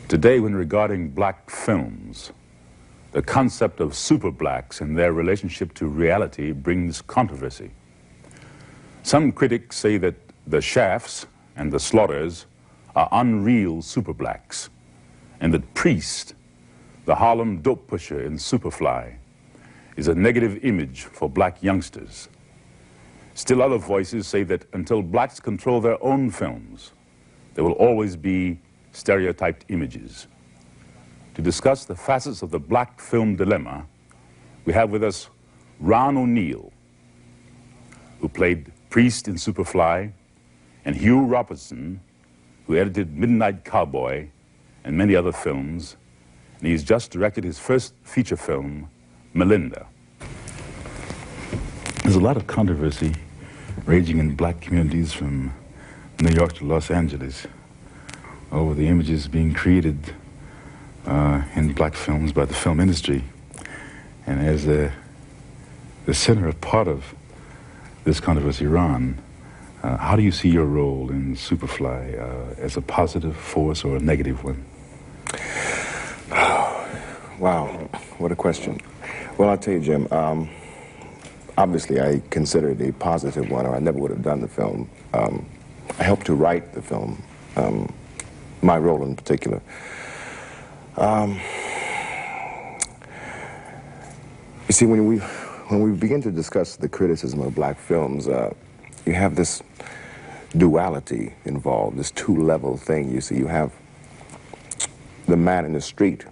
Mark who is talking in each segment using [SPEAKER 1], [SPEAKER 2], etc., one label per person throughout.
[SPEAKER 1] Today, when regarding black films, the concept of super blacks and their relationship to reality brings controversy. Some critics say that the Shafts and the Slaughters are unreal super blacks, and that Priest, the Harlem dope pusher in Superfly, is a negative image for black youngsters. Still other voices say that until blacks control their own films, there will always be stereotyped images. To discuss the facets of the black film dilemma, we have with us Ron O'Neal, who played Priest in Superfly, and Hugh Robertson, who edited Midnight Cowboy and many other films, and he's just directed his first feature film, Melinda. There's a lot of controversy raging in black communities from New York to Los Angeles over the images being created in black films by the film industry. And as the center of part of this controversy, Ron, how do you see your role in Superfly, as a positive force or a negative one?
[SPEAKER 2] Wow, what a question. Well, I'll tell you, Jim, obviously I consider it a positive one, or I never would have done the film. I helped to write the film, my role in particular. You see, when we begin to discuss the criticism of black films, you have this duality involved, this two-level thing. You see, you have the man in the street,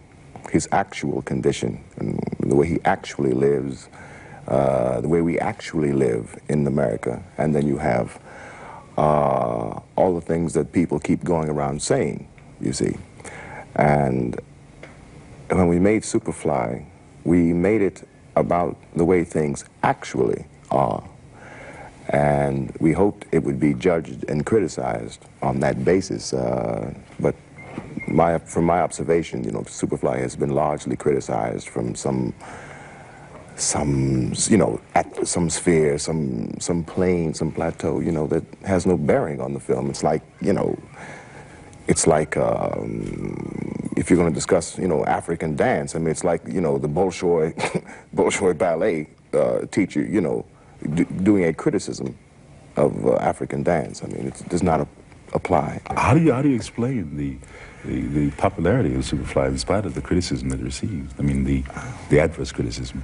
[SPEAKER 2] his actual condition, and the way he actually lives, the way we actually live in America, and then you have all the things that people keep going around saying, you see. And when we made Superfly, we made it about the way things actually are. And we hoped it would be judged and criticized on that basis. But from my observation, you know, Superfly has been largely criticized from some you know, at some sphere, some plane, some plateau, you know, that has no bearing on the film. It's like, you know, it's like if you're going to discuss, you know, African dance, I mean, it's like, you know, the Bolshoi ballet teacher, you know, doing a criticism of African dance. I mean, it does not apply.
[SPEAKER 1] How do you explain the popularity of Superfly in spite of the criticism that it received? I mean, the adverse criticism.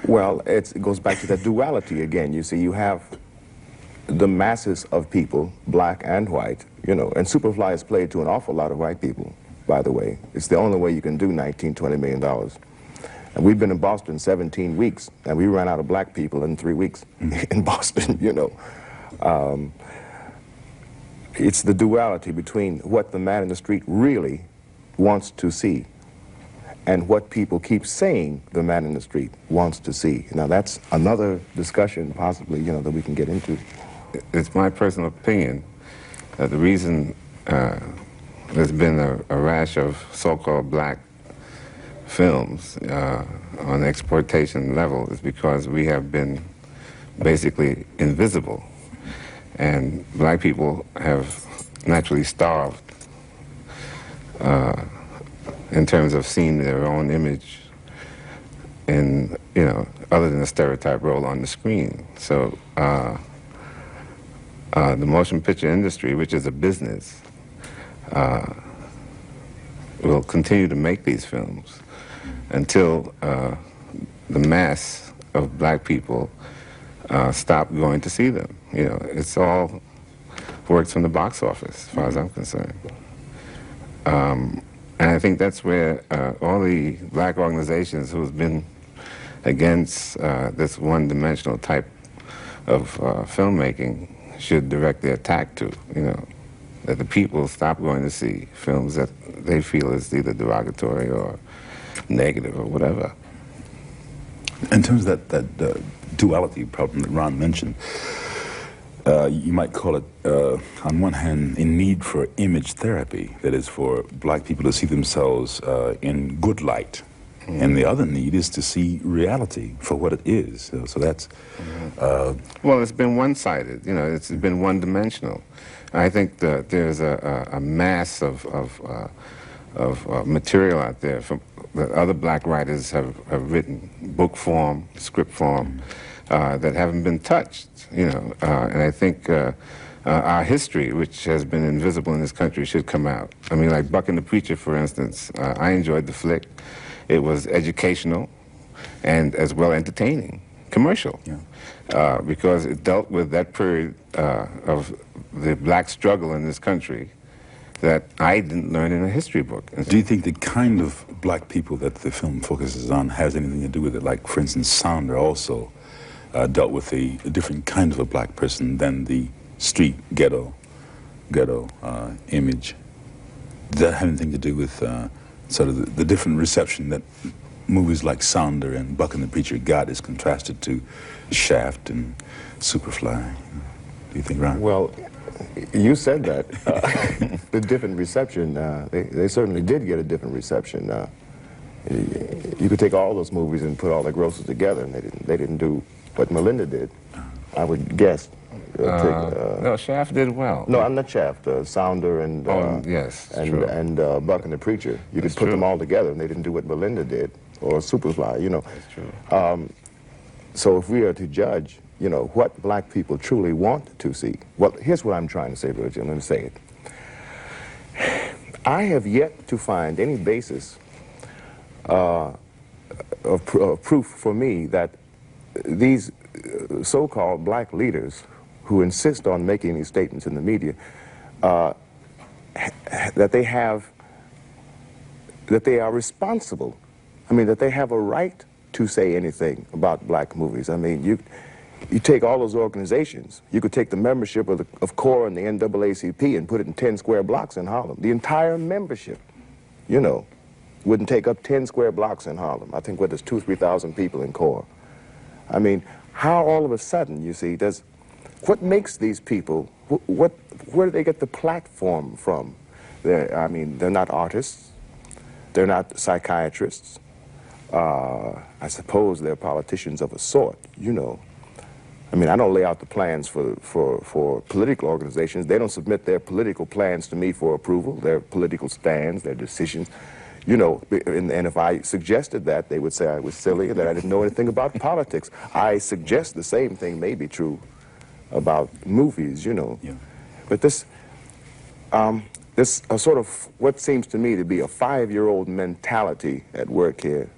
[SPEAKER 2] Well, it goes back to that duality again. You see, you have the masses of people, black and white, you know, and Superfly is played to an awful lot of white people, by the way. It's the only way you can do $19–20 million. And we've been in Boston 17 weeks, and we ran out of black people in 3 weeks in Boston, you know. It's the duality between what the man in the street really wants to see and what people keep saying the man in the street wants to see. Now, that's another discussion, possibly, you know, that we can get into.
[SPEAKER 3] It's my personal opinion that the reason there's been a rash of so-called black films on the exploitation level is because we have been basically invisible. And black people have naturally starved in terms of seeing their own image in, you know, other than a stereotype role on the screen. So the motion picture industry, which is a business, will continue to make these films until the mass of black people stop going to see them. You know, it's all works from the box office, as far as I'm concerned. And I think that's where all the black organizations who've been against this one-dimensional type of filmmaking should direct their attack to, you know, that the people stop going to see films that they feel is either derogatory or negative or whatever.
[SPEAKER 1] In terms of that duality problem that Ron mentioned, you might call it, on one hand, a need for image therapy, that is, for black people to see themselves in good light. And the other need is to see reality for what it is. So that's...
[SPEAKER 3] well, it's been one-sided, you know, it's been one-dimensional. I think that there's a mass of material out there that other black writers have written, book form, script form, that haven't been touched, you know. And I think our history, which has been invisible in this country, should come out. I mean, like Buck and the Preacher, for instance, I enjoyed the flick. It was educational and as well entertaining, commercial, because it dealt with that period of the black struggle in this country that I didn't learn in a history book.
[SPEAKER 1] Do you think the kind of black people that the film focuses on has anything to do with it? Like, for instance, Sounder also dealt with a different kind of a black person than the street ghetto image. Does that have anything to do with sort of the different reception that movies like Sounder and Buck and the Preacher got as contrasted to Shaft and Superfly? Do you think, Ron?
[SPEAKER 2] Well, you said that. The different reception, they certainly did get a different reception. You could take all those movies and put all the grosses together, and they didn't do what Melinda did, I would guess.
[SPEAKER 3] No, Shaft did well.
[SPEAKER 2] No, I'm not Shaft. Sounder and
[SPEAKER 3] yes,
[SPEAKER 2] and Buck and the Preacher. You could put them all together, and they didn't do what Melinda did, or Superfly. You know.
[SPEAKER 3] That's true.
[SPEAKER 2] So if we are to judge, you know, what black people truly want to see, well, here's what I'm trying to say, Virgil. Let me say it. I have yet to find any basis of proof for me that these so-called black leaders who insist on making these statements in the media, that they are responsible. I mean, that they have a right to say anything about black movies. I mean, you take all those organizations, you could take the membership of CORE and the NAACP and put it in 10 square blocks in Harlem. The entire membership, you know, wouldn't take up 10 square blocks in Harlem. I think, what, there's 2,000 or 3,000 people in CORE. I mean, how all of a sudden, you see, what makes these people, where do they get the platform from? I mean, they're not artists, they're not psychiatrists. I suppose they're politicians of a sort, you know. I mean, I don't lay out the plans for political organizations. They don't submit their political plans to me for approval, their political stands, their decisions. You know, and if I suggested that, they would say I was silly, that I didn't know anything about politics. I suggest the same thing may be true about movies, you know.
[SPEAKER 1] Yeah.
[SPEAKER 2] But this sort of what seems to me to be a 5-year-old mentality at work here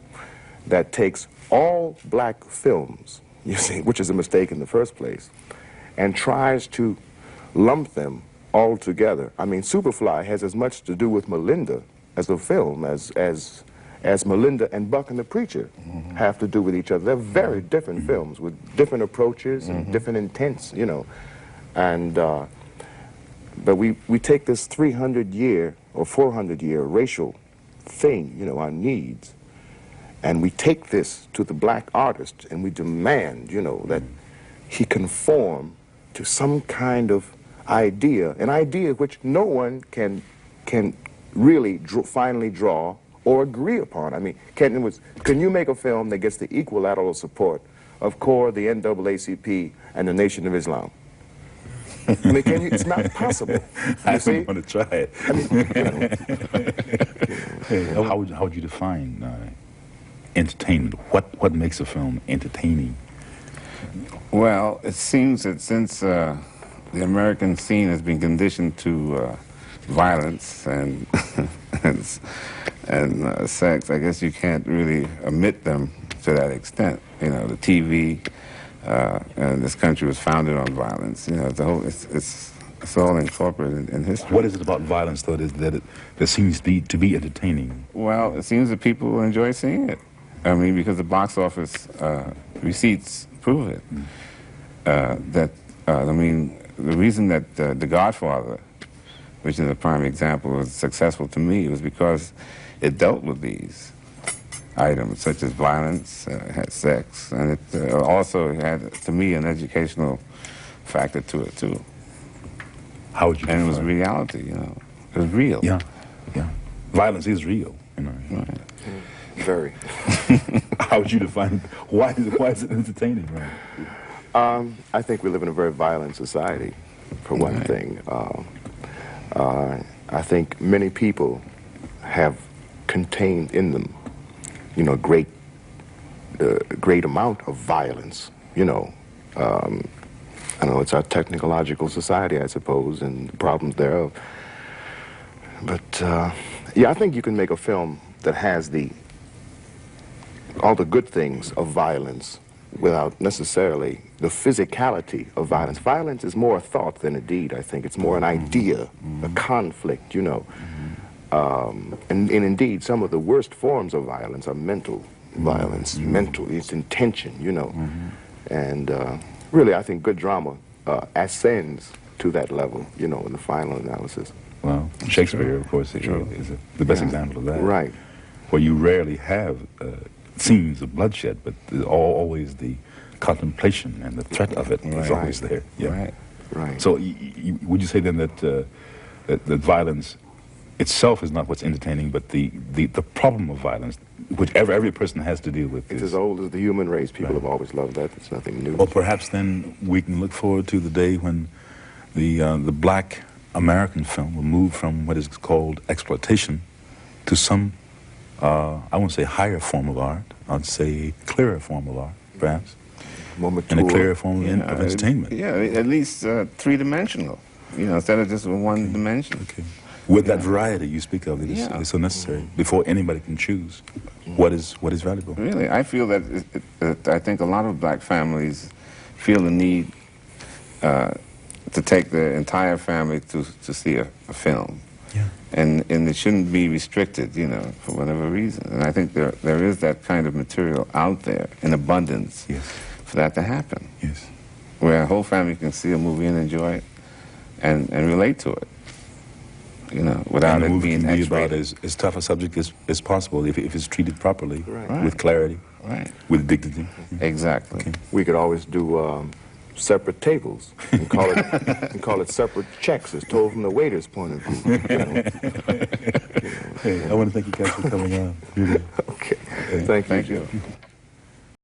[SPEAKER 2] that takes all black films, you see, which is a mistake in the first place, and tries to lump them all together. I mean, Superfly has as much to do with Melinda as a film as Melinda and Buck and the Preacher have to do with each other. They're very different films with different approaches and different intents, you know. And but we take this 300-year or 400-year racial thing, you know, our needs, and we take this to the black artist and we demand, you know, that he conform to some kind of idea, an idea which no one can really finally draw or agree upon. I mean, can you make a film that gets the equilateral support of CORE, the NAACP, and the Nation of Islam? I mean, it's not possible.
[SPEAKER 1] I don't want to try it.
[SPEAKER 2] I mean, you know.
[SPEAKER 1] How would you define entertainment? What makes a film entertaining?
[SPEAKER 3] Well, it seems that since the American scene has been conditioned to violence and and sex, I guess you can't really omit them to that extent. You know, the TV and this country was founded on violence. You know, it's all incorporated in history.
[SPEAKER 1] What is it about violence, though, that seems to be entertaining?
[SPEAKER 3] Well, it seems that people enjoy seeing it. I mean, because the box office receipts prove it. I mean, the reason that The Godfather, which is a prime example, was successful to me was because it dealt with these items, such as violence, had sex, and it also had, to me, an educational factor to it, too.
[SPEAKER 1] How would you
[SPEAKER 3] And it was reality, you know. It was real.
[SPEAKER 1] Yeah, yeah. Violence is real, you know.
[SPEAKER 3] Right.
[SPEAKER 2] Very.
[SPEAKER 1] How would you define, why is it entertaining, right?
[SPEAKER 2] I think we live in a very violent society, for one thing. I think many people have contained in them, you know, great amount of violence, you know. I know it's our technological society, I suppose, and the problems thereof. But, yeah, I think you can make a film that has all the good things of violence without necessarily the physicality of violence. Violence is more a thought than a deed, I think. It's more an idea, a conflict, you know. And indeed, some of the worst forms of violence are mental violence, it's intention, you know. And really, I think good drama ascends to that level, you know, in the final analysis.
[SPEAKER 1] Well, Shakespeare, of course, is the best example of that.
[SPEAKER 2] Right.
[SPEAKER 1] Where you rarely have scenes of bloodshed, but there's always the contemplation and the threat of it is always there. Yeah.
[SPEAKER 2] Right.
[SPEAKER 1] So would you say then that that violence itself is not what's entertaining, but the problem of violence, which every person has to deal with?
[SPEAKER 2] It's as old as the human race. People have always loved that. It's nothing new.
[SPEAKER 1] Well, perhaps then we can look forward to the day when the black American film will move from what is called exploitation to some, I won't say higher form of art, I'd say clearer form of art, perhaps.
[SPEAKER 2] More mature.
[SPEAKER 1] And a clearer form of entertainment.
[SPEAKER 3] Yeah, at least three-dimensional, you know, instead of just one dimension.
[SPEAKER 1] Okay. With that variety you speak of, it's so necessary before anybody can choose what is valuable.
[SPEAKER 3] Really, I feel that I think a lot of black families feel the need to take the entire family to see a film.
[SPEAKER 1] Yeah.
[SPEAKER 3] And it shouldn't be restricted, you know, for whatever reason. And I think there is that kind of material out there in abundance for that to happen.
[SPEAKER 1] Yes.
[SPEAKER 3] Where a whole family can see a movie and enjoy it and relate to it. You know, without it being
[SPEAKER 1] X-rated. About as tough a subject as possible if it's treated properly, with clarity, with dignity.
[SPEAKER 3] Exactly.
[SPEAKER 1] Okay.
[SPEAKER 2] We could always do separate tables and call it separate checks, as told from the waiter's point of view. You know?
[SPEAKER 1] Hey, I want to thank you guys for coming on. Really.
[SPEAKER 2] Okay. Thank you.